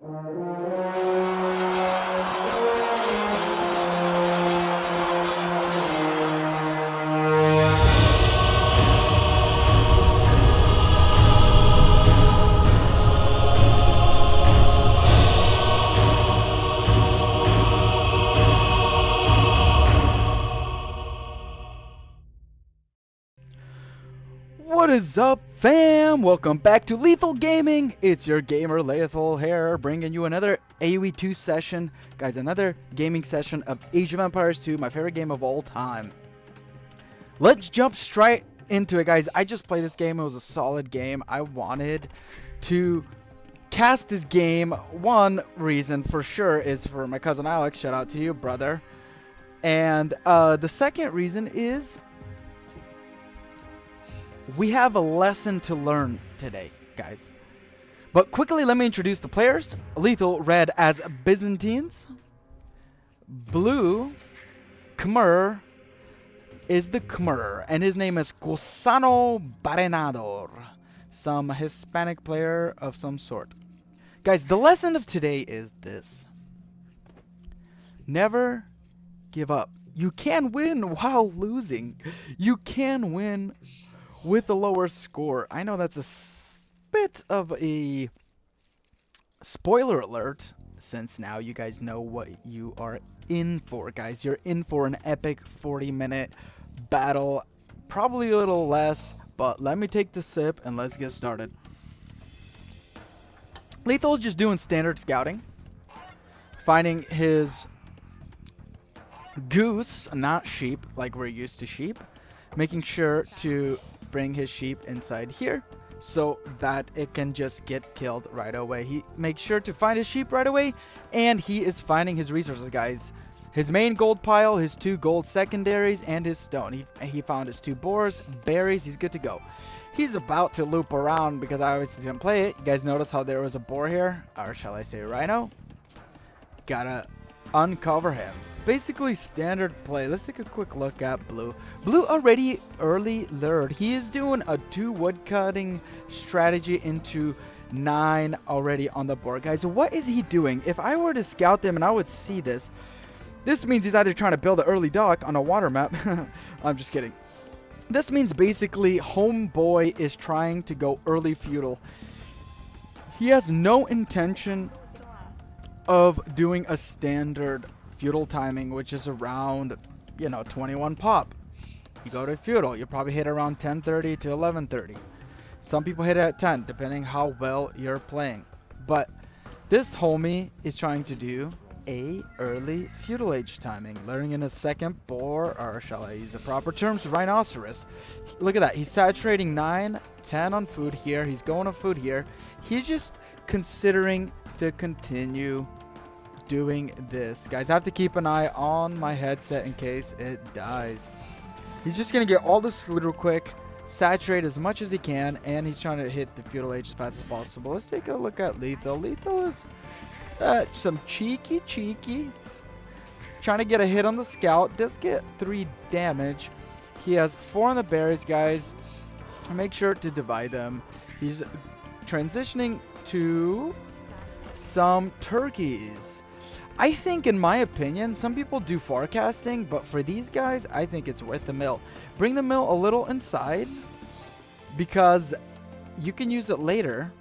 What is up, fam? Welcome back to Lethal Gaming. It's your gamer Lethal here, bringing you another AOE 2 session. Guys, another gaming session of Age of Empires 2, my favorite game of all time. Let's jump straight into it, guys. I just played this game. It was a solid game. I wanted to cast this game. One reason for sure is for my cousin Alex. Shout out to you, brother. And the second reason is we have a lesson to learn today, guys. But quickly, let me introduce the players. Lethal, red as Byzantines. Blue, Khmer, is the Khmer. And his name is Gusano Barenador. Some Hispanic player of some sort. Guys, the lesson of today is this. Never give up. You can win while losing. You can win with a lower score. I know that's a bit of a spoiler alert, since now you guys know what you are in for, guys. You're in for an epic 40-minute battle, probably a little less, but let me take the sip and let's get started. Lethal's just doing standard scouting, finding his goose, not sheep like we're used to sheep, making sure to bring his sheep inside here so that it can just get killed right away. He makes sure to find his sheep right away, and he is finding his resources, guys. His main gold pile, his 2 gold secondaries, and his stone. He found his 2 boars, berries. He's good to go. He's about to loop around because I obviously didn't play it. You guys notice how there was a boar here, or shall I say rhino? Gotta uncover him. Basically standard play. Let's take a quick look at Blue. Blue already early lured. He is doing a 2 woodcutting strategy into 9 already on the board. Guys, what is he doing? If I were to scout them and I would see this, this means he's either trying to build an early dock on a water map. I'm just kidding. This means basically Homeboy is trying to go early feudal. He has no intention of doing a standard feudal timing, which is around, 21 pop. You go to feudal, you probably hit around 10:30 to 11:30. Some people hit it at 10, depending how well you're playing. But this homie is trying to do a early feudal age timing, luring in a second boar, or shall I use the proper terms, rhinoceros. Look at that. He's saturating 9, 10 on food here. He's going on food here. He's just considering to continue doing this. Guys, I have to keep an eye on my headset in case it dies. He's just gonna get all this food real quick, saturate as much as he can, and he's trying to hit the feudal age as fast as possible. Let's take a look at Lethal. Lethal is some cheeky, trying to get a hit on the scout. Does get 3 damage. He has 4 on the berries, guys. Make sure to divide them. He's transitioning to some turkeys. I think, in my opinion, some people do forecasting, but for these guys, I think it's worth the mill. Bring the mill a little inside because you can use it later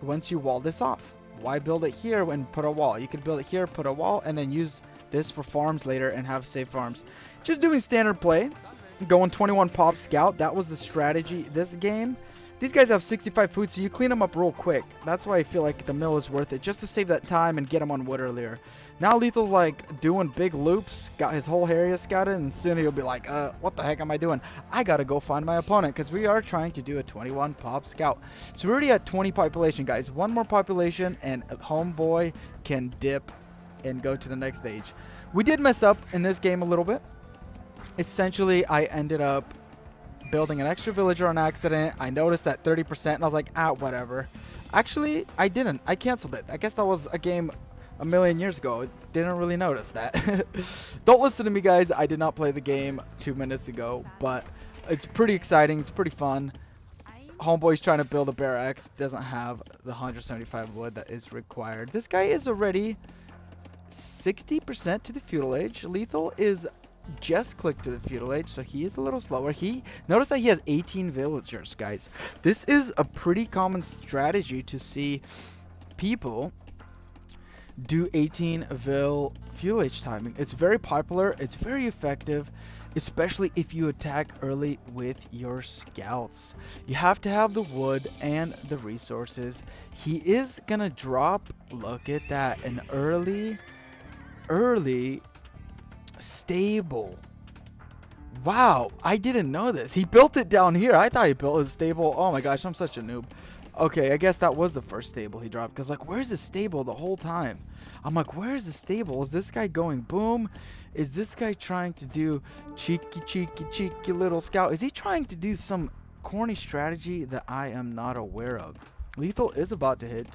once you wall this off. Why build it here when put a wall? You could build it here, put a wall, and then use this for farms later and have safe farms. Just doing standard play, going 21 pop scout. That was the strategy this game. These guys have 65 food, so you clean them up real quick. That's why I feel like the mill is worth it, just to save that time and get them on wood earlier. Now Lethal's like doing big loops, got his whole area scouted, and soon he'll be like, what the heck am I doing? I gotta go find my opponent, because we are trying to do a 21 pop scout. So we're already at 20 population, guys. 1 more population, and Homeboy can dip and go to the next stage. We did mess up in this game a little bit. Essentially, I ended up building an extra villager on accident. I noticed that 30%, and I was like, whatever. Actually, I didn't. I canceled it. I guess that was a game a million years ago. Didn't really notice that. Don't listen to me, guys. I did not play the game 2 minutes ago, but it's pretty exciting. It's pretty fun. Homeboy's trying to build a barracks. Doesn't have the 175 wood that is required. This guy is already 60% to the feudal age. Lethal is just clicked to the feudal age, so he is a little slower. Notice that he has 18 villagers, guys. This is a pretty common strategy to see people do 18 feudal age timing. It's very popular. It's very effective, especially if you attack early with your scouts. You have to have the wood and the resources. He is gonna drop, look at that, an early stable. Wow, I didn't know this. He built it down here. I thought he built his stable. Oh my gosh, I'm such a noob. Okay, I guess that was the first stable he dropped. Because, like, where's the stable the whole time? I'm like, where's the stable? Is this guy going boom? Is this guy trying to do cheeky little scout? Is he trying to do some corny strategy that I am not aware of? Lethal is about to hit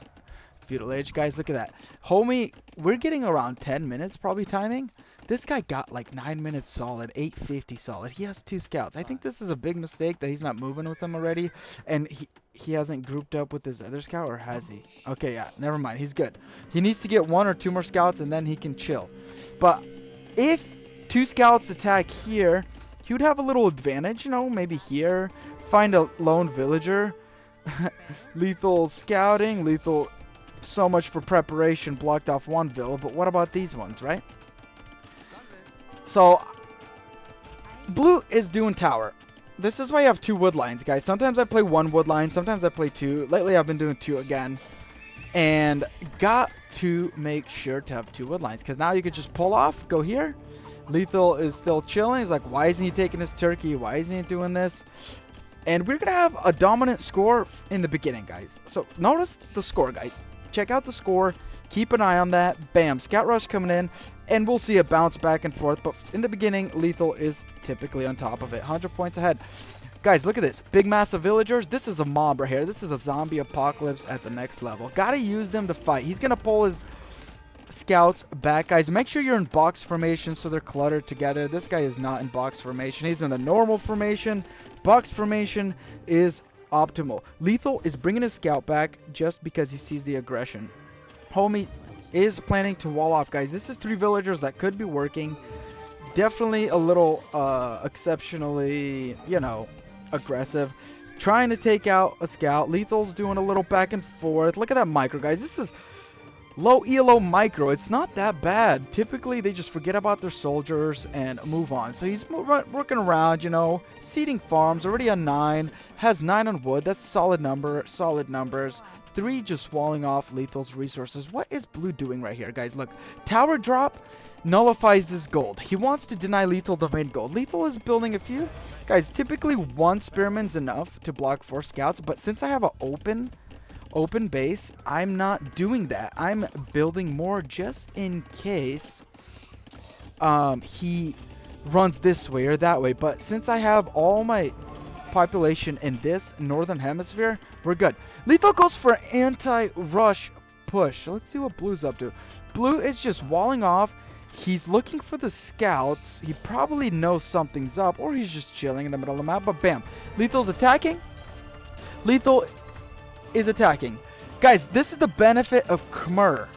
feudal age. Guys, look at that. Homie, we're getting around 10 minutes probably timing. This guy got like 9 minutes solid, 850 solid. He has 2 scouts. I think this is a big mistake that he's not moving with them already. And he hasn't grouped up with his other scout, or has he? Okay, yeah, never mind. He's good. He needs to get 1 or 2 more scouts, and then he can chill. But if 2 scouts attack here, he would have a little advantage, you know, maybe here. Find a lone villager. Lethal scouting. Lethal, so much for preparation, blocked off 1 villa. But what about these ones, right? So, blue is doing tower. This is why I have 2 wood lines, guys. Sometimes I play 1 wood line. Sometimes I play 2. Lately, I've been doing 2 again. And got to make sure to have 2 wood lines. Because now you could just pull off, go here. Lethal is still chilling. He's like, why isn't he taking his turkey? Why isn't he doing this? And we're going to have a dominant score in the beginning, guys. So, notice the score, guys. Check out the score. Keep an eye on that. Bam. Scout rush coming in. And we'll see it bounce back and forth. But in the beginning, Lethal is typically on top of it. 100 points ahead. Guys, look at this. Big mass of villagers. This is a mob right here. This is a zombie apocalypse at the next level. Gotta use them to fight. He's gonna pull his scouts back, guys. Make sure you're in box formation so they're cluttered together. This guy is not in box formation. He's in the normal formation. Box formation is optimal. Lethal is bringing his scout back just because he sees the aggression. Homie is planning to wall off, guys. This is 3 villagers that could be working. Definitely a little exceptionally, you know, aggressive. Trying to take out a scout. Lethal's doing a little back and forth. Look at that micro, guys. This is low ELO micro. It's not that bad. Typically, they just forget about their soldiers and move on. So he's working around, you know, seeding farms. Already on 9. Has 9 on wood. That's a solid number. Solid numbers. 3 just walling off Lethal's resources. What is blue doing right here, guys? Look, tower drop nullifies this gold. He wants to deny Lethal the main gold. Lethal is building a few. Guys, typically 1 spearman's enough to block 4 scouts, but since I have an open base, I'm not doing that. I'm building more just in case he runs this way or that way. But since I have all my population in this northern hemisphere, we're good. Lethal goes for anti-rush push. Let's see what blue's up to. Blue is just walling off. He's looking for the scouts. He probably knows something's up, or he's just chilling in the middle of the map. But bam, Lethal's attacking. Lethal is attacking. Guys, this is the benefit of Khmer.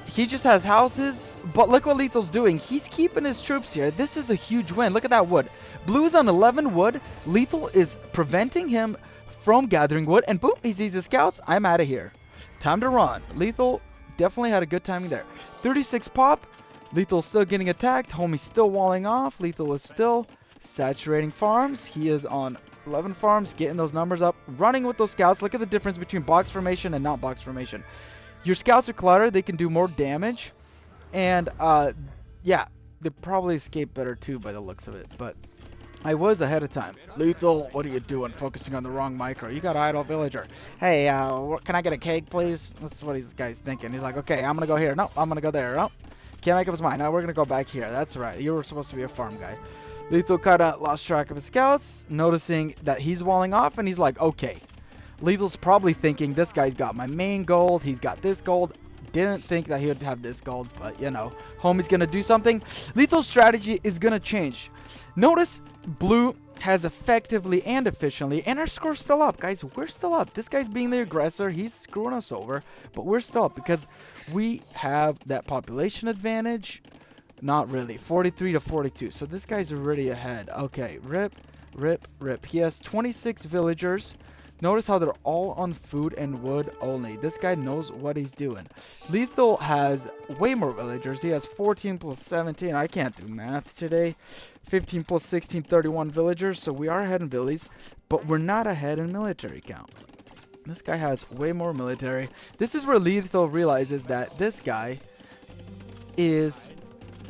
He just has houses, but look what Lethal's doing. He's keeping his troops here. This is a huge win. Look at that wood. Blue's on 11 wood. Lethal is preventing him from gathering wood, and boom, he sees the scouts. I'm out of here. Time to run. Lethal definitely had a good timing there. 36 pop. Lethal's still getting attacked. Homie's still walling off. Lethal is still saturating farms. He is on 11 farms, getting those numbers up, running with those scouts. Look at the difference between box formation and not box formation. Your scouts are cluttered. They can do more damage. And, yeah, they probably escape better, too, by the looks of it. But I was ahead of time. Lethal, what are you doing? Focusing on the wrong micro. You got idle villager. Hey, can I get a cake, please? That's what this guy's thinking. He's like, okay, I'm going to go here. No, I'm going to go there. No, can't make up his mind. Now we're going to go back here. That's right. You were supposed to be a farm guy. Lethal kind of lost track of his scouts, noticing that he's walling off, and he's like, okay. Lethal's probably thinking, this guy's got my main gold. He's got this gold. Didn't think that he would have this gold, but, you know, homie's going to do something. Lethal's strategy is going to change. Notice blue has effectively and efficiently, and our score's still up, guys. We're still up. This guy's being the aggressor. He's screwing us over, but we're still up because we have that population advantage. Not really. 43 to 42. So this guy's already ahead. Okay, rip, rip, rip. He has 26 villagers. Notice how they're all on food and wood only. This guy knows what he's doing. Lethal has way more villagers. He has 14 plus 17. I can't do math today. 15 plus 16, 31 villagers. So we are ahead in villies, but we're not ahead in military count. This guy has way more military. This is where Lethal realizes that this guy is...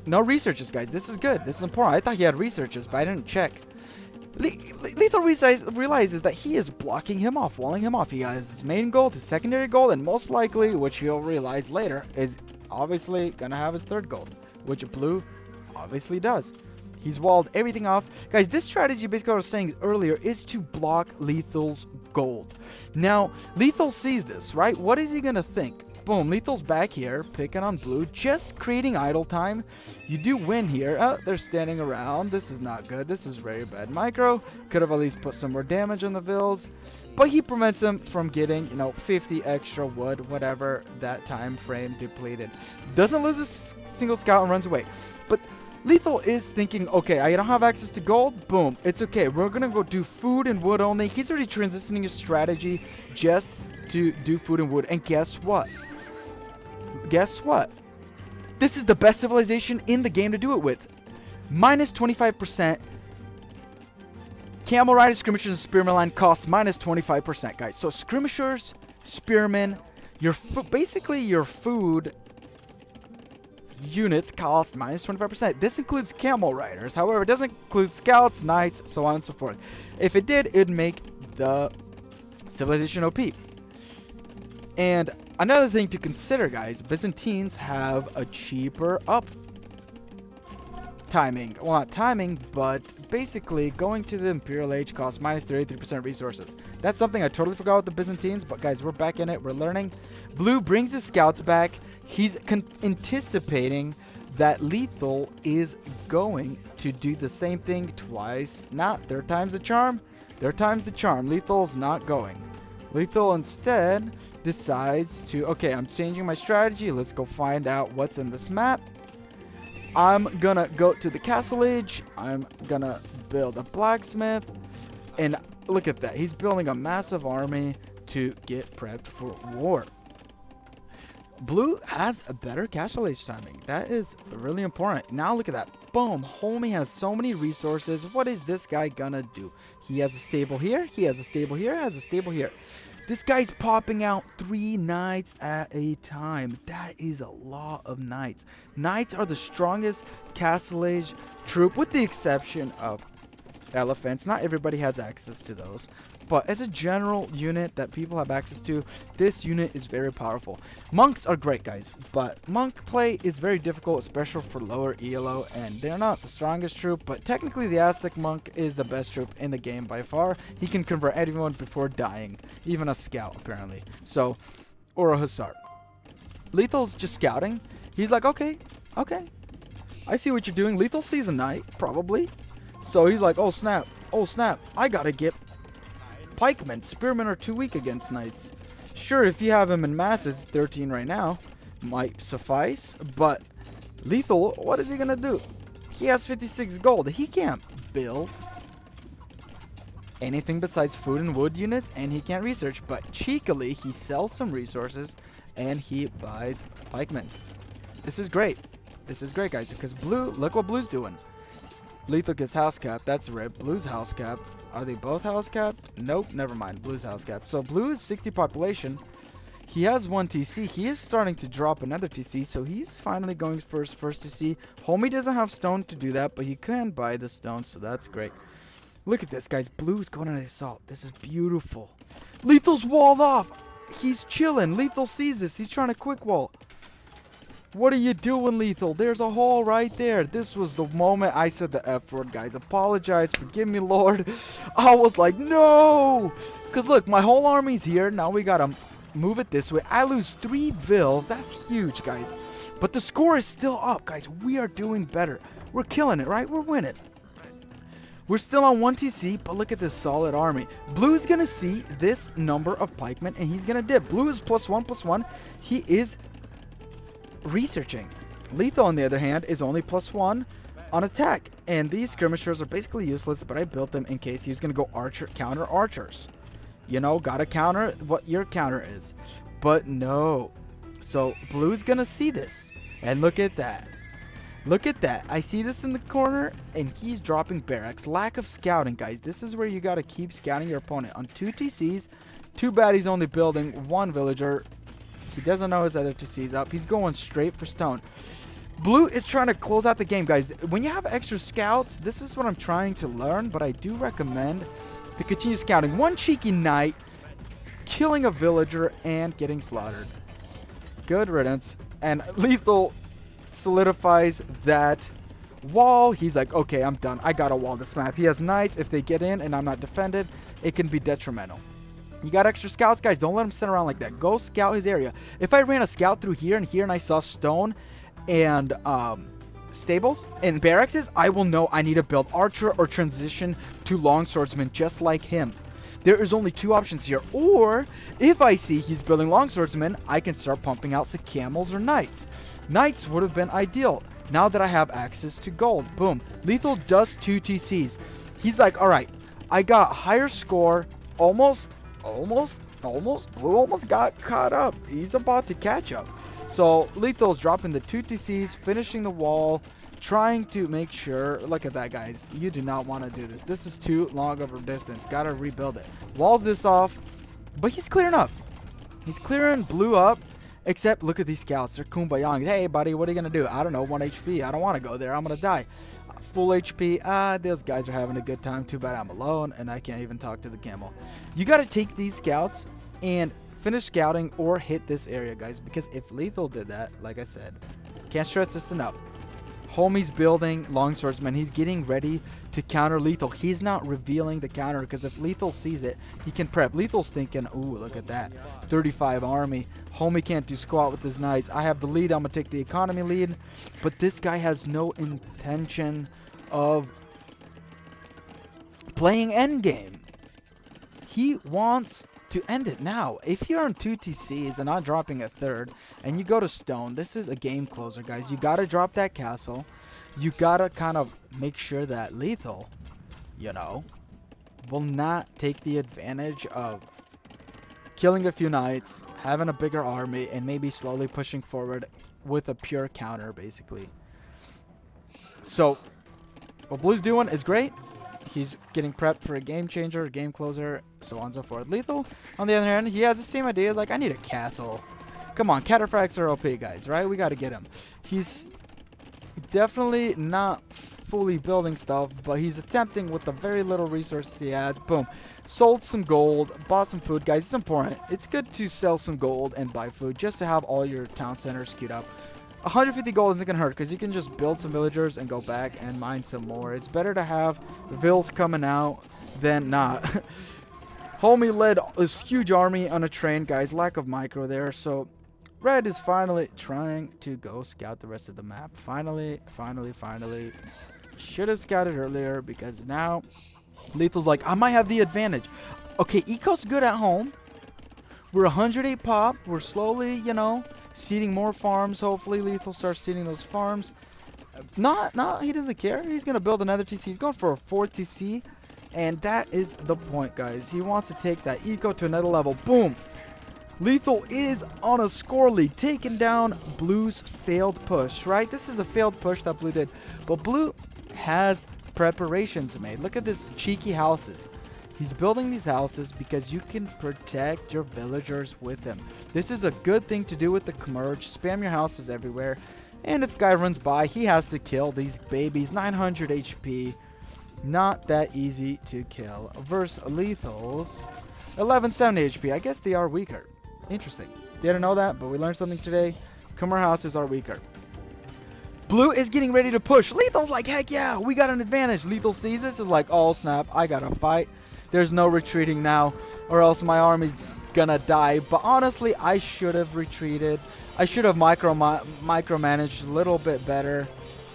No researches, guys. This is good. This is important. I thought he had researches, but I didn't check. Lethal realizes that he is blocking him off, walling him off. He has his main goal, his secondary goal, and most likely, which he'll realize later, is obviously going to have his third goal, which Blue obviously does. He's walled everything off. Guys, this strategy, basically what I was saying earlier, is to block Lethal's gold. Now, Lethal sees this, right? What is he going to think? Boom, Lethal's back here, picking on Blue, just creating idle time. You do win here. Oh, they're standing around. This is not good. This is very bad micro. Could have at least put some more damage on the Vills. But he prevents him from getting, 50 extra wood, whatever that time frame depleted. Doesn't lose a single scout and runs away. But Lethal is thinking, okay, I don't have access to gold. Boom, it's okay. We're going to go do food and wood only. He's already transitioning his strategy just to do food and wood. And guess what? Guess what? This is the best civilization in the game to do it with. Minus 25%. Camel Riders, Skirmishers, and Spearmen line cost minus 25%, guys. So Skirmishers, Spearmen, basically your food units cost minus 25%. This includes Camel Riders. However, it doesn't include Scouts, Knights, so on and so forth. If it did, it'd make the civilization OP. And another thing to consider, guys, Byzantines have a cheaper up timing. Well, not timing, but basically going to the Imperial Age costs minus 33% resources. That's something I totally forgot with the Byzantines, but guys, we're back in it. We're learning. Blue brings his scouts back. He's anticipating that Lethal is going to do the same thing twice. Not third time's the charm. Third time's the charm. Lethal's not going. Lethal instead decides to, okay, I'm changing my strategy. Let's go find out what's in this map. I'm gonna go to the castle age. I'm gonna build a blacksmith. And look at that. He's building a massive army to get prepped for war. Blue has a better castle age timing. That is really important. Now look at that. Boom. Homie has so many resources. What is this guy gonna do? He has a stable here. He has a stable here. Has a stable here. This guy's popping out 3 knights at a time. That is a lot of knights. Knights are the strongest castle age troop, with the exception of elephants. Not everybody has access to those. But as a general unit that people have access to, this unit is very powerful. Monks are great, guys, but monk play is very difficult, especially for lower ELO, and they're not the strongest troop, but technically the Aztec monk is the best troop in the game by far. He can convert anyone before dying, even a scout, apparently. So, or a hussar. Lethal's just scouting. He's like, okay, I see what you're doing. Lethal sees a knight, probably. So he's like, oh snap, I gotta get pikemen. Spearmen are too weak against knights. Sure, if you have him in masses, 13 right now, might suffice. But Lethal, what is he gonna do? He has 56 gold. He can't build anything besides food and wood units, and he can't research. But cheekily, he sells some resources, and he buys pikemen. This is great. This is great, guys, because Blue, look what Blue's doing. Lethal gets house capped. That's rip. Blue's house capped. Are they both house capped? Nope, never mind. Blue's house capped. So Blue is 60 population. He has 1 TC. He is starting to drop another TC, so he's finally going first TC. Homie doesn't have stone to do that, but he can buy the stone, so that's great. Look at this, guys. Blue's going on the assault. This is beautiful. Lethal's walled off. He's chilling. Lethal sees this. He's trying to quick wall. What are you doing, Lethal? There's a hole right there. This was the moment I said the F word, guys. Apologize. Forgive me, Lord. I was like, no. Because, look, my whole army's here. Now we got to move it this way. I lose 3 vills. That's huge, guys. But the score is still up, guys. We are doing better. We're killing it, right? We're winning. We're still on 1 TC, but look at this solid army. Blue is going to see this number of pikemen, and he's going to dip. Blue is +1/+1. He is researching. Lethal, on the other hand, is only +1 on attack. And these skirmishers are basically useless, but I built them in case he was going to go archer, counter archers. You know, gotta counter what your counter is. But no. So Blue's going to see this. And look at that. Look at that. I see this in the corner, and he's dropping barracks. Lack of scouting, guys. This is where you got to keep scouting your opponent. On 2 TCs, too bad he's only building 1 villager. He doesn't know his other TC's up. He's going straight for stone. Blue is trying to close out the game, guys. When you have extra scouts, this is what I'm trying to learn, but I do recommend to continue scouting. One cheeky knight, killing a villager, and getting slaughtered. Good riddance. And Lethal solidifies that wall. He's like, okay, I'm done. I gotta wall this map. He has knights. If they get in and I'm not defended, it can be detrimental. You got extra scouts, guys. Don't let them sit around like that. Go scout his area. If I ran a scout through here and I saw stone and stables and barracks, I will know I need to build archer or transition to long swordsman just like him. There is only 2 options here. Or if I see he's building long swordsman, I can start pumping out some camels or knights. Knights would have been ideal now that I have access to gold. Boom. Lethal does 2 TCs. He's like, all right, I got higher score. Almost. Blue almost got caught up. He's about to catch up. So Lethal's dropping the 2 TCs, finishing the wall, trying to make sure. Look at that, guys. You do not want to do this. This is too long of a distance. Got to rebuild it. Walls this off, but he's clearing up. He's clearing Blue up. Except, look at these scouts. They're kumbayaing. Hey, buddy, what are you going to do? I don't know, 1 HP. I don't want to go there. I'm going to die. Full HP. Those guys are having a good time. Too bad I'm alone, and I can't even talk to the camel. You got to take these scouts and finish scouting or hit this area, guys. Because if Lethal did that, like I said, can't stress this enough. Homie's building long swordsman. He's getting ready to counter Lethal. He's not revealing the counter because if Lethal sees it, he can prep. Lethal's thinking, ooh, look at that. 35 army. Homie can't do squat with his knights. I have the lead. I'm going to take the economy lead. But this guy has no intention of playing endgame. He wants to end it now. If you're on 2 TCs and not dropping a third and you go to stone, this is a game closer, guys. You got to drop that castle. You got to kind of make sure that Lethal, you know, will not take the advantage of killing a few knights, having a bigger army, and maybe slowly pushing forward with a pure counter, basically. So what Blue's doing is great. He's getting prepped for a game changer, a game closer, so on and so forth. Lethal, on the other hand, he has the same idea. Like, I need a castle. Come on, cataphracts are OP, guys, right? We got to get him. He's definitely not fully building stuff, but he's attempting with the very little resources he has. Boom. Sold some gold, bought some food, guys. It's important. It's good to sell some gold and buy food just to have all your town centers queued up. 150 gold isn't going to hurt because you can just build some villagers and go back and mine some more. It's better to have vills coming out than not. Homie led this huge army on a train, guys. Lack of micro there. So Red is finally trying to go scout the rest of the map. Finally. Should have scouted earlier because now Lethal's like, I might have the advantage. Okay, Eco's good at home. We're 108 pop. We're slowly, you know, seeding more farms. Hopefully Lethal starts seeding those farms. No, he doesn't care. He's going to build another TC. He's going for a 4th TC. And that is the point, guys. He wants to take that Eco to another level. Boom. Lethal is on a score lead, taking down Blue's failed push, right? This is a failed push that Blue did. But Blue has preparations made. Look at this cheeky houses. He's building these houses because you can protect your villagers with them. This is a good thing to do with the Merge. Spam your houses everywhere. And if guy runs by, he has to kill these babies. 900 HP. Not that easy to kill. Versus Lethal's 1170 HP. I guess they are weaker. Interesting. Didn't know that, but we learned something today. Khmer houses are weaker. Blue is getting ready to push. Lethal's like, heck yeah, we got an advantage. Lethal sees this, is like, oh snap, I gotta fight. There's no retreating now, or else my army's gonna die. But honestly, I should have retreated. I should have micromanaged a little bit better.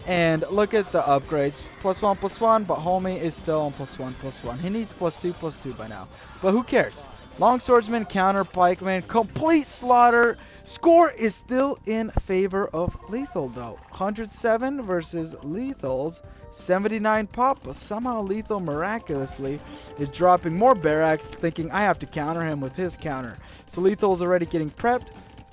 And look at the upgrades. +1/+1, but homie is still on +1/+1. He needs +2/+2 by now. But who cares? Long swordsman, counter, pikeman, complete slaughter. Score is still in favor of Lethal though. 107 versus Lethal's 79 pop, but somehow Lethal miraculously is dropping more barracks, thinking I have to counter him with his counter. So Lethal is already getting prepped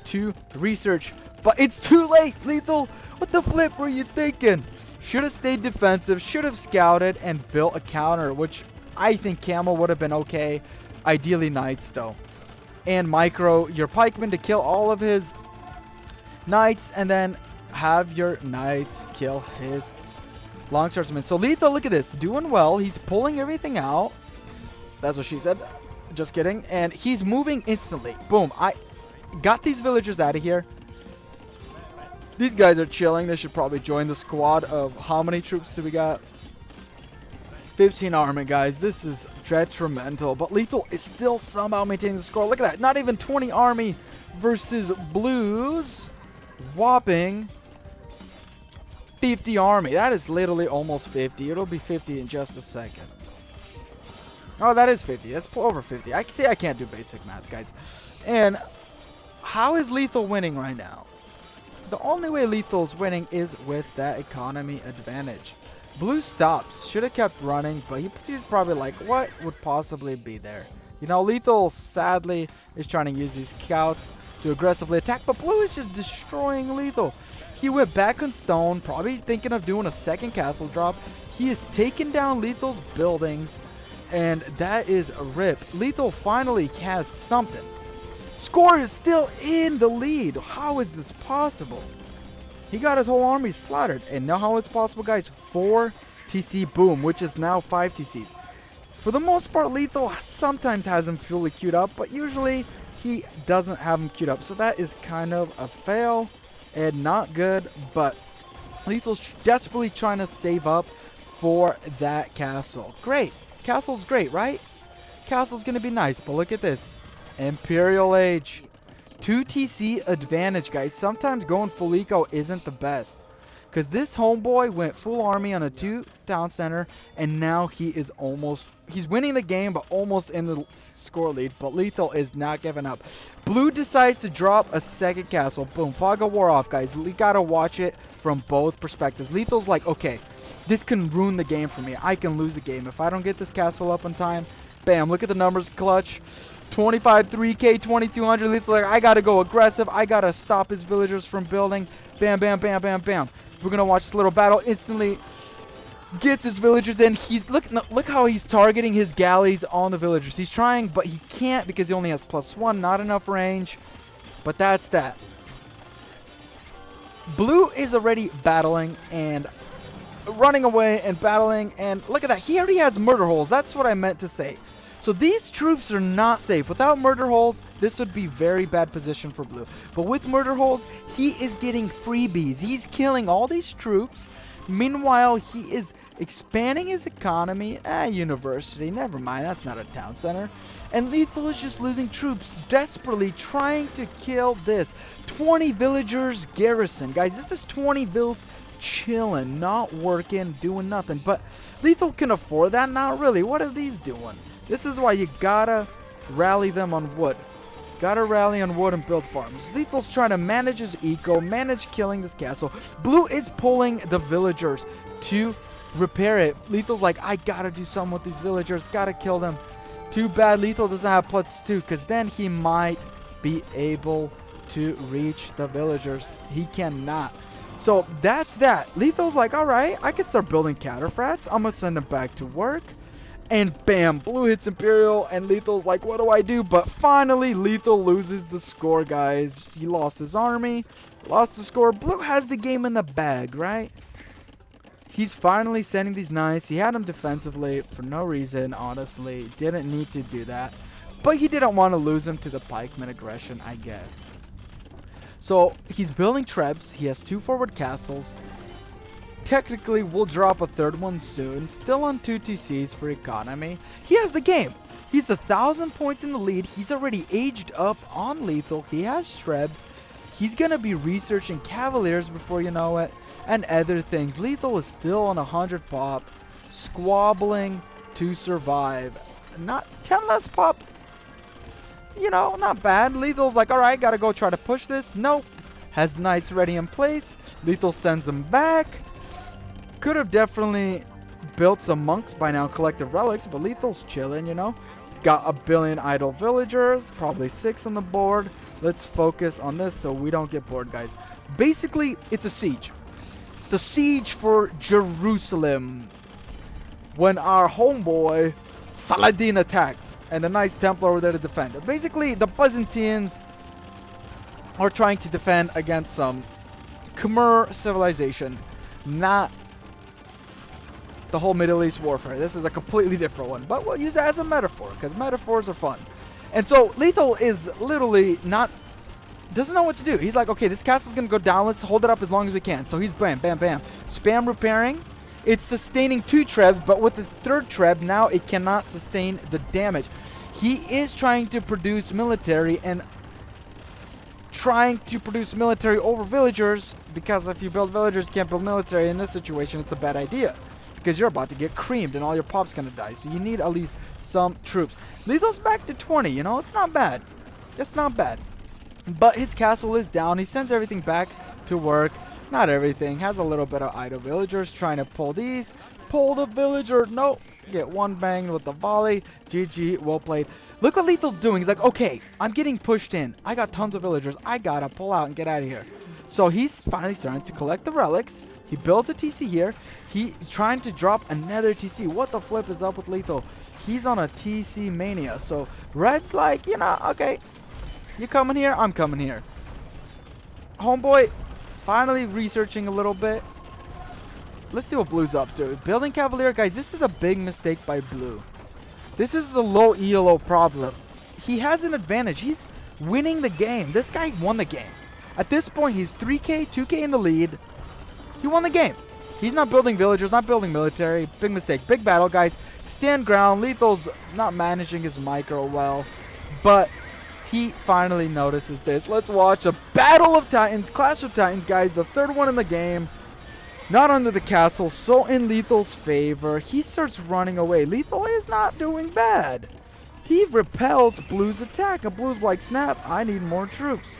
to research, but it's too late. Lethal, what the flip were you thinking? Should have stayed defensive, should have scouted and built a counter, which I think Camel would have been okay. Ideally Knights though. And micro your pikeman to kill all of his knights, and then have your knights kill his long swordsman. So Lethal, look at this, doing well. He's pulling everything out. That's what she said. Just kidding. And he's moving instantly. Boom. I got these villagers out of here. These guys are chilling. They should probably join the squad of how many troops do we got? 15 army, guys. This is detrimental. But Lethal is still somehow maintaining the score. Look at that. Not even 20 army versus Blues. Whopping 50 army. That is literally almost 50. It'll be 50 in just a second. Oh, that is 50. That's over 50. I see I can't do basic math, guys. And how is Lethal winning right now? The only way Lethal's winning is with that economy advantage. Blue stops. Should have kept running, but he's probably like, what would possibly be there? You know, Lethal sadly is trying to use these scouts to aggressively attack, but Blue is just destroying Lethal. He went back on stone, probably thinking of doing a second castle drop. He is taking down Lethal's buildings, and that is a rip. Lethal finally has something. Score is still in the lead. How is this possible? He got his whole army slaughtered. And now how it's possible, guys? 4 TC boom, which is now 5 TCs. For the most part, Lethal sometimes has him fully queued up, but usually he doesn't have him queued up. So that is kind of a fail and not good, but Lethal's desperately trying to save up for that castle. Great. Castle's great, right? Castle's going to be nice, but look at this. Imperial Age. 2 TC advantage, guys. Sometimes going full eco isn't the best. Because this homeboy went full army on a 2 town center, and now he is he's winning the game, but almost in the score lead. But Lethal is not giving up. Blue decides to drop a second castle. Boom. Fog of War off, guys. We got to watch it from both perspectives. Lethal's like, okay, this can ruin the game for me. I can lose the game. If I don't get this castle up on time, bam, look at the numbers clutch. 25, 3K, 2200. Let's like, I gotta go aggressive. I gotta stop his villagers from building. Bam, bam, bam, bam, bam. We're gonna watch this little battle. Instantly gets his villagers in. He's look how he's targeting his galleys on the villagers. He's trying, but he can't because he only has +1. Not enough range. But that's that. Blue is already battling and running away and battling. And look at that. He already has murder holes. That's what I meant to say. So these troops are not safe. Without murder holes, this would be very bad position for Blue. But with murder holes, he is getting freebies. He's killing all these troops. Meanwhile, he is expanding his economy. University. Never mind. That's not a town center. And Lethal is just losing troops, desperately trying to kill this 20 villagers garrison. Guys, this is 20 vills chilling, not working, doing nothing. But Lethal can afford that? Not really. What are these doing? This is why you gotta rally them on wood. Gotta rally on wood and build farms. Lethal's trying to manage his eco, manage killing this castle. Blue is pulling the villagers to repair it. Lethal's like, I gotta do something with these villagers. Gotta kill them. Too bad Lethal doesn't have +2, because then he might be able to reach the villagers. He cannot. So that's that. Lethal's like, alright, I can start building counterfrats. I'm gonna send them back to work. And bam, Blue hits Imperial, and Lethal's like, what do I do? But finally, Lethal loses the score, guys. He lost his army, lost the score. Blue has the game in the bag, right? He's finally sending these knights. He had them defensively for no reason, honestly. Didn't need to do that. But he didn't want to lose them to the pikeman aggression, I guess. So he's building trebs. He has 2 forward castles. Technically, we'll drop a 3rd one soon. Still on 2 TCs for economy. He has the game. He's 1,000 points in the lead. He's already aged up on Lethal. He has trebs. he's going to be researching Cavaliers before you know it, and other things. Lethal is still on 100 pop, squabbling to survive. Not 10 less pop. You know, not bad. Lethal's like, all right, got to go try to push this. Nope. Has Knights ready in place. Lethal sends them back. Could have definitely built some monks by now, collective relics, but Lethal's chilling, you know. Got a billion idle villagers, probably 6 on the board. Let's focus on this so we don't get bored, guys. Basically, it's a siege. The siege for Jerusalem. When our homeboy Saladin attacked and the Knights Templar were there to defend. Basically, the Byzantines are trying to defend against some Khmer civilization, not the whole Middle East warfare. This is a completely different one, but we'll use it as a metaphor because metaphors are fun. And so Lethal is literally doesn't know what to do. He's like, okay, this castle's gonna go down. Let's hold it up as long as we can. So he's bam, bam, bam, spam repairing. It's sustaining 2 trebs, but with the 3rd treb now it cannot sustain the damage. He is trying to produce military and trying to produce military over villagers, because if you build villagers, you can't build military. In this situation, it's a bad idea because you're about to get creamed and all your pop's gonna die. So you need at least some troops. Lethal's back to 20, you know, it's not bad. It's not bad. But his castle is down. He sends everything back to work. Not everything. Has a little bit of idle villagers trying to pull these. Pull the villager. Nope. Get one banged with the volley. GG. Well played. Look what Lethal's doing. He's like, okay, I'm getting pushed in. I got tons of villagers. I gotta pull out and get out of here. So he's finally starting to collect the relics. He built a TC here. He's trying to drop another TC. What the flip is up with Lethal? He's on a TC mania. So Red's like, you know, okay, you coming here? I'm coming here. Homeboy finally researching a little bit. Let's see what Blue's up to. Building Cavalier, guys, this is a big mistake by Blue. This is the low ELO problem. He has an advantage. He's winning the game. This guy won the game. At this point, he's 3K, 2K in the lead. He won the game. He's not building villagers, not building military. Big mistake. Big battle, guys. Stand ground. Lethal's not managing his micro well, but he finally notices this. Let's watch a Battle of Titans, Clash of Titans, guys. The 3rd one in the game. Not under the castle, so in Lethal's favor. He starts running away. Lethal is not doing bad. He repels Blue's attack. And Blue's like, snap, I need more troops.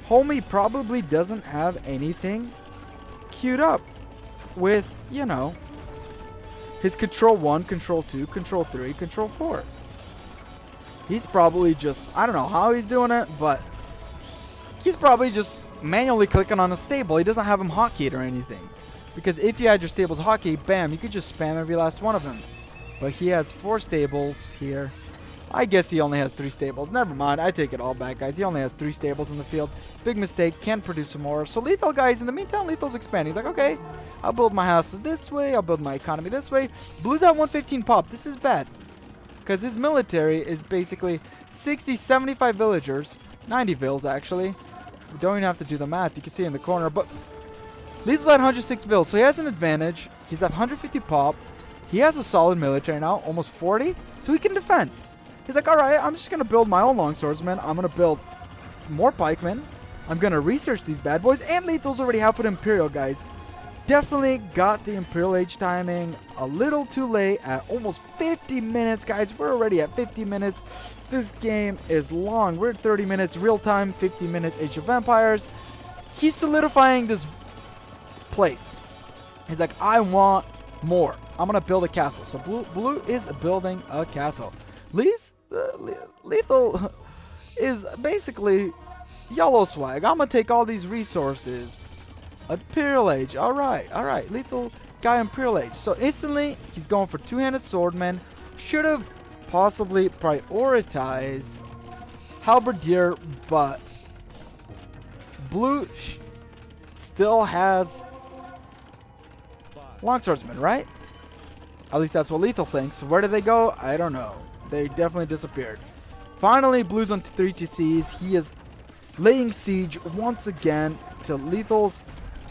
Homie probably doesn't have anything queued up with, you know, his control 1, control 2, control 3, control 4. He's probably just, I don't know how he's doing it, but he's probably just manually clicking on a stable. He doesn't have him hotkeyed or anything. Because if you had your stables hotkey, bam, you could just spam every last one of them. But he has 4 stables here. I guess he only has 3 stables. Never mind, I take it all back, guys. He only has 3 stables in the field. Big mistake, can't produce some more. So Lethal, guys, in the meantime, Lethal's expanding. He's like, okay, I'll build my houses this way. I'll build my economy this way. Blue's at 115 pop. This is bad. Because his military is basically 60, 75 villagers. 90 vills, actually. We don't even have to do the math. You can see in the corner. But Lethal's at 106 vills, so he has an advantage. He's at 150 pop. He has a solid military now, almost 40. So he can defend. He's like, all right, I'm just going to build my own longswordsmen. I'm going to build more pikemen. I'm going to research these bad boys. And Lethal's already half with Imperial, guys. Definitely got the Imperial Age timing a little too late at almost 50 minutes, guys. We're already at 50 minutes. This game is long. We're at 30 minutes real time, 50 minutes Age of Empires. He's solidifying this place. He's like, I want more. I'm going to build a castle. So Blue is building a castle. Lethal is basically YOLO swag. I'm going to take all these resources. Imperial Age. Alright. Lethal guy Imperial Age. So instantly, he's going for 2-handed swordman. Should have possibly prioritized Halberdier, but Blue still has longswordsman, right? At least that's what Lethal thinks. Where did they go? I don't know. They definitely disappeared. Finally, Blue's on 3 TCs. He is laying siege once again to Lethal's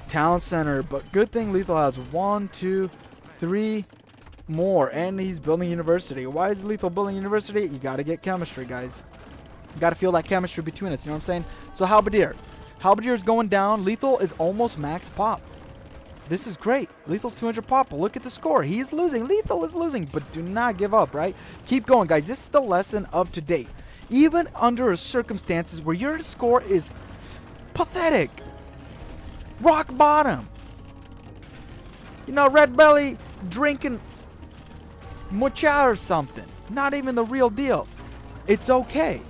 town center. But good thing Lethal has 1, 2, 3 more. And he's building university. Why is Lethal building university? You got to get chemistry, guys. You got to feel that chemistry between us. You know what I'm saying? So Halberdier. Halberdier is going down. Lethal is almost max pop. This is great. Lethal's 200 pop. Look at the score. He is losing. Lethal is losing, but do not give up, right? Keep going, guys. This is the lesson of today. Even under circumstances where your score is pathetic, rock bottom, you know, red belly drinking mocha or something, not even the real deal, it's okay.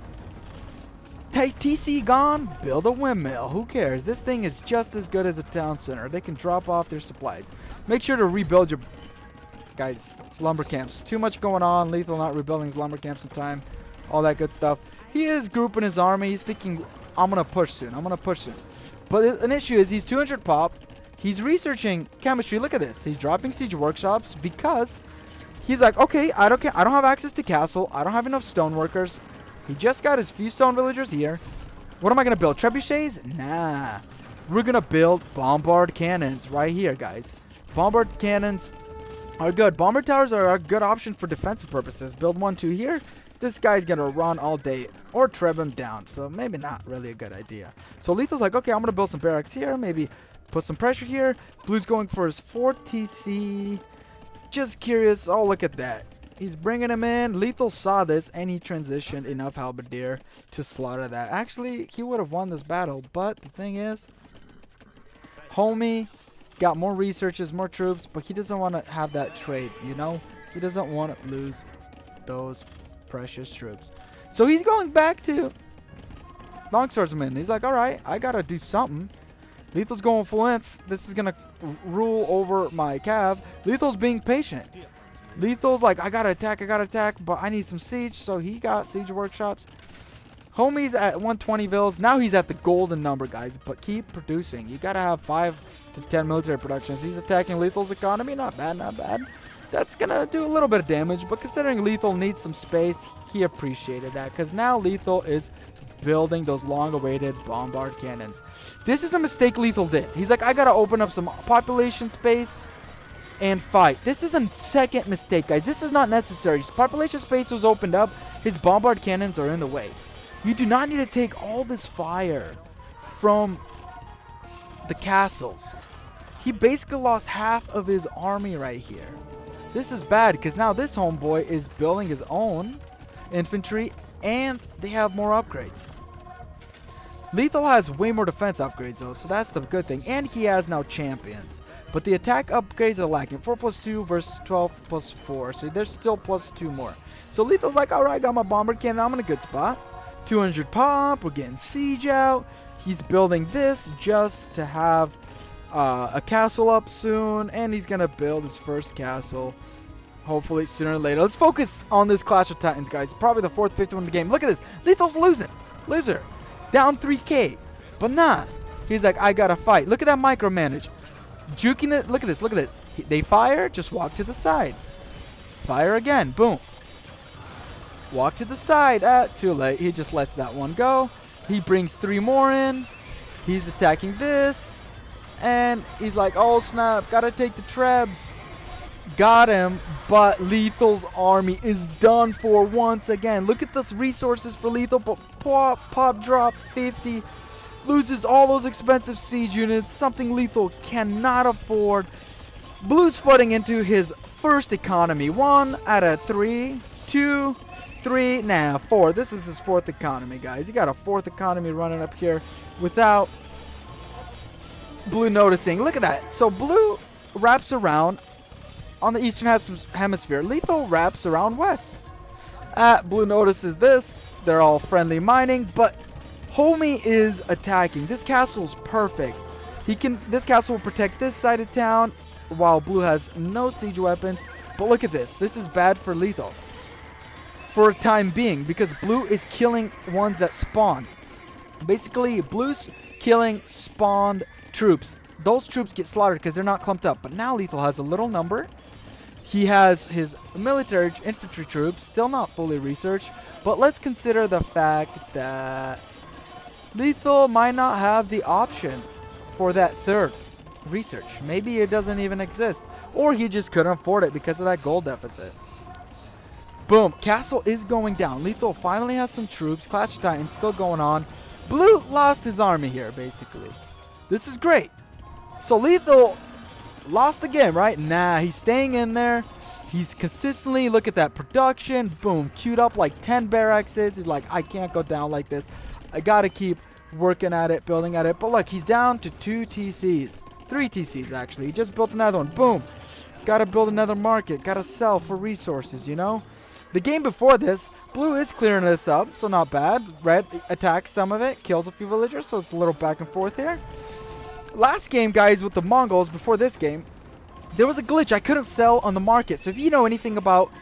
TC gone, build a windmill. Who cares? This thing is just as good as a town center. They can drop off their supplies. Make sure to rebuild your guys lumber camps. Too much going on. Lethal not rebuilding his lumber camps in time. All that good stuff. He is grouping his army. He's thinking, I'm gonna push soon. I'm gonna push soon. But an issue is he's 200 pop. He's researching chemistry. Look at this. He's dropping siege workshops because he's like, okay, I don't have access to castle. I don't have enough stone workers. He just got his few stone villagers here. What am I going to build? Trebuchets? Nah. We're going to build bombard cannons right here, guys. Bombard cannons are good. Bomber towers are a good option for defensive purposes. Build 1, 2 here. This guy's going to run all day or treb him down. So maybe not really a good idea. So Lethal's like, okay, I'm going to build some barracks here. Maybe put some pressure here. Blue's going for his 4 TC. Just curious. Oh, look at that. He's bringing him in. Lethal saw this, and he transitioned enough halberdier to slaughter that. Actually, he would have won this battle, but the thing is, homie got more researches, more troops, but he doesn't want to have that trade, you know? He doesn't want to lose those precious troops. So he's going back to longswordsman. He's like, all right, I got to do something. Lethal's going full inf. This is going to rule over my cav. Lethal's being patient. Lethal's like, I gotta attack, but I need some siege, so he got siege workshops. Homie's at 120 vills. Now he's at the golden number, guys, but keep producing. You gotta have 5 to 10 military productions. He's attacking Lethal's economy. Not bad, not bad. That's gonna do a little bit of damage, but considering Lethal needs some space, he appreciated that, because now Lethal is building those long-awaited bombard cannons. This is a mistake Lethal did. He's like, I gotta open up some population space and fight. This is a second mistake, guys. This is not necessary. His population space was opened up. His bombard cannons are in the way. You do not need to take all this fire from the castles. He basically lost half of his army right here. This is bad because now this homeboy is building his own infantry and they have more upgrades. Lethal has way more defense upgrades though, so that's the good thing. And he has now champions. But the attack upgrades are lacking. 4+2 versus 12+4. So there's still +2 more. So Lethal's like, all right, got my bomber cannon. I'm in a good spot. 200 pop. We're getting siege out. He's building this just to have a castle up soon. And he's going to build his first castle. Hopefully sooner or later. Let's focus on this Clash of Titans, guys. Probably the 4th, 5th one in the game. Look at this. Lethal's losing. Loser. Down 3k. But nah. He's like, I got to fight. Look at that micromanage. Juking it. Look at this. Look at this. They fire. Just walk to the side. Fire again. Boom. Walk to the side. Too late. He just lets that one go. He brings 3 more in. He's attacking this. And he's like, oh snap. Gotta take the trebs. Got him. But Lethal's army is done for once again. Look at this resources for Lethal. But pop drop 50. Loses all those expensive siege units, something Lethal cannot afford. Blue's flooding into his first economy. 1 out of 3, 2, 3, nah, 4. This is his 4th economy, guys. He got a 4th economy running up here without Blue noticing. Look at that. So Blue wraps around on the eastern hemisphere. Lethal wraps around west. Blue notices this. They're all friendly mining, but homie is attacking. This castle's perfect. This castle will protect this side of town while Blue has no siege weapons. But look at this. This is bad for Lethal for a time being because Blue is killing ones that spawn. Basically, Blue's killing spawned troops. Those troops get slaughtered because they're not clumped up. But now Lethal has a little number. He has his military infantry troops, still not fully researched. But let's consider the fact that Lethal might not have the option for that 3rd research. Maybe it doesn't even exist. Or he just couldn't afford it because of that gold deficit. Boom. Castle is going down. Lethal finally has some troops. Clash of Titans still going on. Blue lost his army here, basically. This is great. So Lethal lost the game, right? Nah, he's staying in there. He's consistently, look at that production. Boom, queued up like 10 barracks. He's like, I can't go down like this. I got to keep working at it, building at it. But look, he's down to 2 TCs. 3 TCs, actually. He just built another one. Boom. Got to build another market. Got to sell for resources, you know? The game before this, Blue is clearing this up, so not bad. Red attacks some of it, kills a few villagers, so it's a little back and forth here. Last game, guys, with the Mongols, before this game, there was a glitch. I couldn't sell on the market. So if you know anything about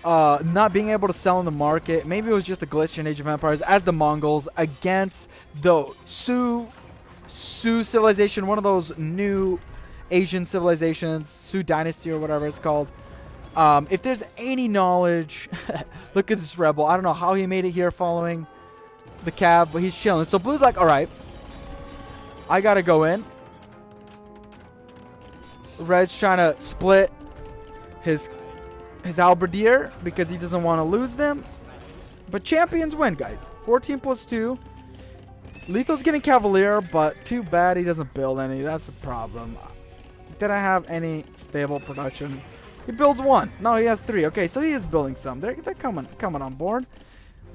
not being able to sell on the market, maybe it was just a glitch in Age of Empires as the Mongols against the Sioux civilization, one of those new Asian civilizations, Sioux Dynasty or whatever it's called. If there's any knowledge, look at this rebel. I don't know how he made it here following the cab, but he's chilling. So Blue's like, all right, I got to go in. Red's trying to split his halberdier because he doesn't want to lose them. But champions win, guys. 14 plus 2. Lethal's getting Cavalier, but too bad he doesn't build any. That's the problem. Didn't have any stable production. He builds 1. No, he has 3. Okay, so he is building some. They're coming on board.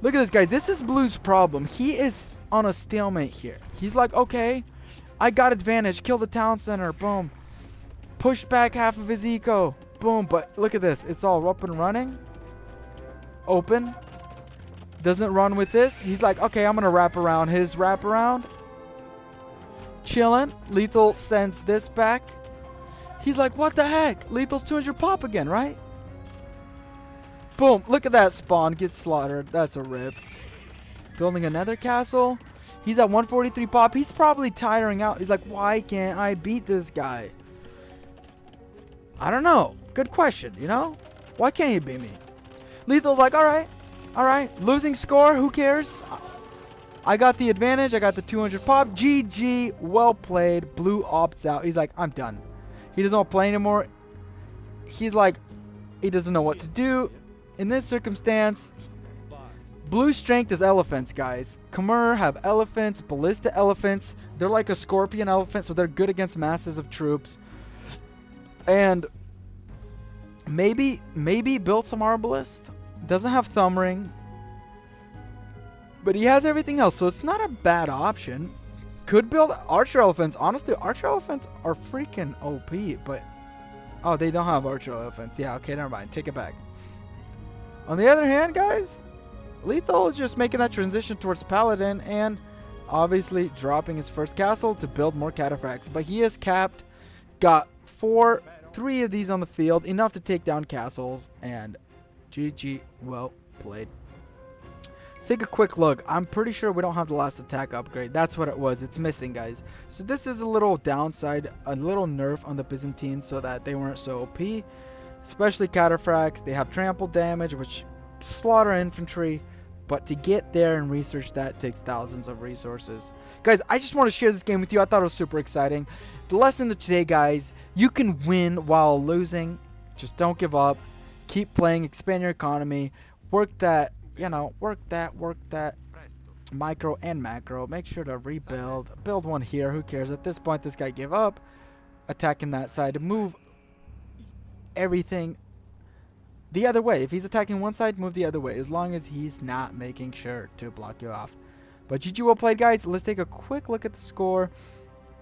Look at this guy. This is Blue's problem. He is on a stalemate here. He's like, okay, I got advantage. Kill the town center. Boom. Push back half of his eco. Boom. But look at this. It's all up and running. Open. Doesn't run with this. He's like, okay, I'm going to wrap around his wraparound. Chilling. Lethal sends this back. He's like, what the heck? Lethal's 200 pop again, right? Boom. Look at that spawn. Gets slaughtered. That's a rip. Building another castle. He's at 143 pop. He's probably tiring out. He's like, why can't I beat this guy? I don't know. Good question, you know? Why can't he beat me? Lethal's like, all right. All right. Losing score. Who cares? I got the advantage. I got the 200 pop. GG. Well played. Blue opts out. He's like, I'm done. He doesn't want to play anymore. He's like, he doesn't know what to do. In this circumstance, Blue's strength is elephants, guys. Khmer have elephants, ballista elephants. They're like a scorpion elephant, so they're good against masses of troops. And maybe build some arbalist. Doesn't have thumb ring. But he has everything else, so it's not a bad option. Could build archer elephants. Honestly, archer elephants are freaking OP, but... Oh, they don't have archer elephants. Yeah, okay, never mind. Take it back. On the other hand, guys, Lethal is just making that transition towards Paladin and obviously dropping his first castle to build more cataphracts. But he is capped. Got 3 of these on the field. Enough to take down castles. And GG, well played. Let's take a quick look. I'm pretty sure we don't have the last attack upgrade. That's what it was. It's missing, guys. So this is a little downside, a little nerf on the Byzantines so that they weren't so OP. Especially cataphracts. They have trample damage, which slaughter infantry. But to get there and research that takes thousands of resources. Guys, I just want to share this game with you. I thought it was super exciting. The lesson of today, guys, you can win while losing. Just don't give up. Keep playing. Expand your economy. Work that. You know, work that micro and macro. Make sure to rebuild. Build one here. Who cares? At this point, this guy gave up. Attacking that side to move everything the other way. If he's attacking one side, move the other way. As long as he's not making sure to block you off. But GG, well played, guys. Let's take a quick look at the score.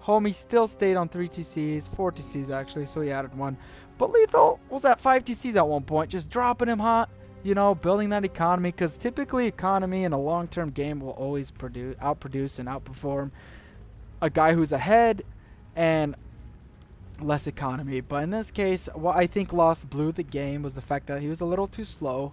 Homie still stayed on 3 TCs. 4 TCs, actually, so he added 1. But Lethal was at 5 TCs at one point. Just dropping him hot. You know, building that economy, because typically economy in a long-term game will always outproduce and outperform a guy who's ahead and less economy. But in this case, what I think lost Blue the game was the fact that he was a little too slow.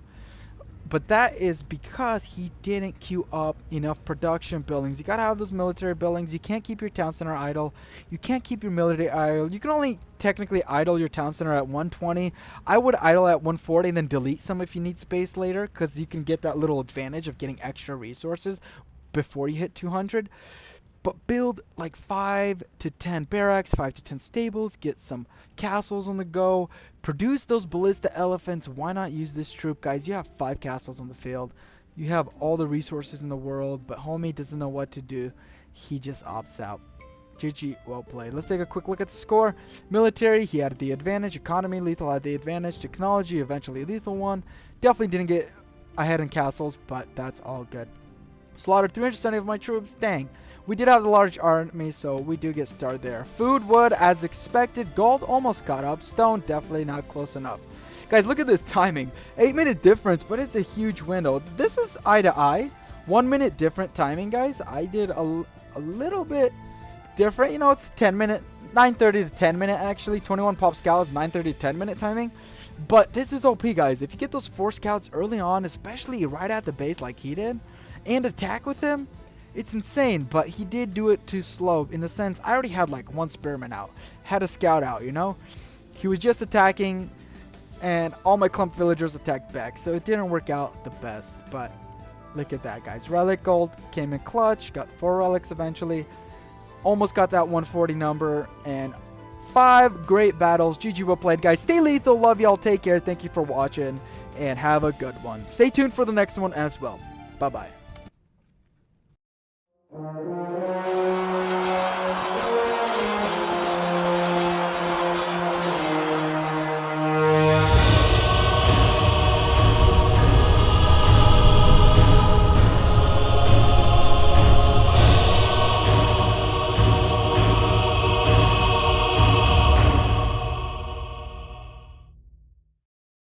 But that is because he didn't queue up enough production buildings. You gotta have those military buildings. You can't keep your town center idle. You can't keep your military idle. You can only technically idle your town center at 120. I would idle at 140 and then delete some if you need space later, because you can get that little advantage of getting extra resources before you hit 200. But build like 5 to 10 barracks, 5 to 10 stables, get some castles on the go, produce those ballista elephants. Why not use this troop, guys? You have 5 castles on the field. You have all the resources in the world, but homie doesn't know what to do. He just opts out. GG, well played. Let's take a quick look at the score. Military, he had the advantage. Economy, lethal had the advantage. Technology, eventually lethal won. Definitely didn't get ahead in castles, but that's all good. Slaughtered 370 of my troops. Dang. We did have a large army, so we do get started there. Food, wood, as expected. Gold almost got up. Stone, definitely not close enough. Guys, look at this timing. 8-minute difference, but it's a huge window. This is eye to eye. 1 minute different timing, guys. I did a little bit different. You know, it's 10-minute, 9:30 to 10-minute actually. 21 pop scout is 9:30 to 10-minute timing. But this is OP, guys. If you get those 4 scouts early on, especially right at the base like he did, and attack with him, it's insane. But he did do it too slow in the sense I already had like 1 spearman out, had a scout out, you know. He was just attacking, and all my clump villagers attacked back, so it didn't work out the best. But look at that, guys. Relic gold came in clutch, got 4 relics eventually, almost got that 140 number, and 5 great battles. GG, well played, guys. Stay lethal. Love y'all. Take care. Thank you for watching, and have a good one. Stay tuned for the next one as well. Bye bye.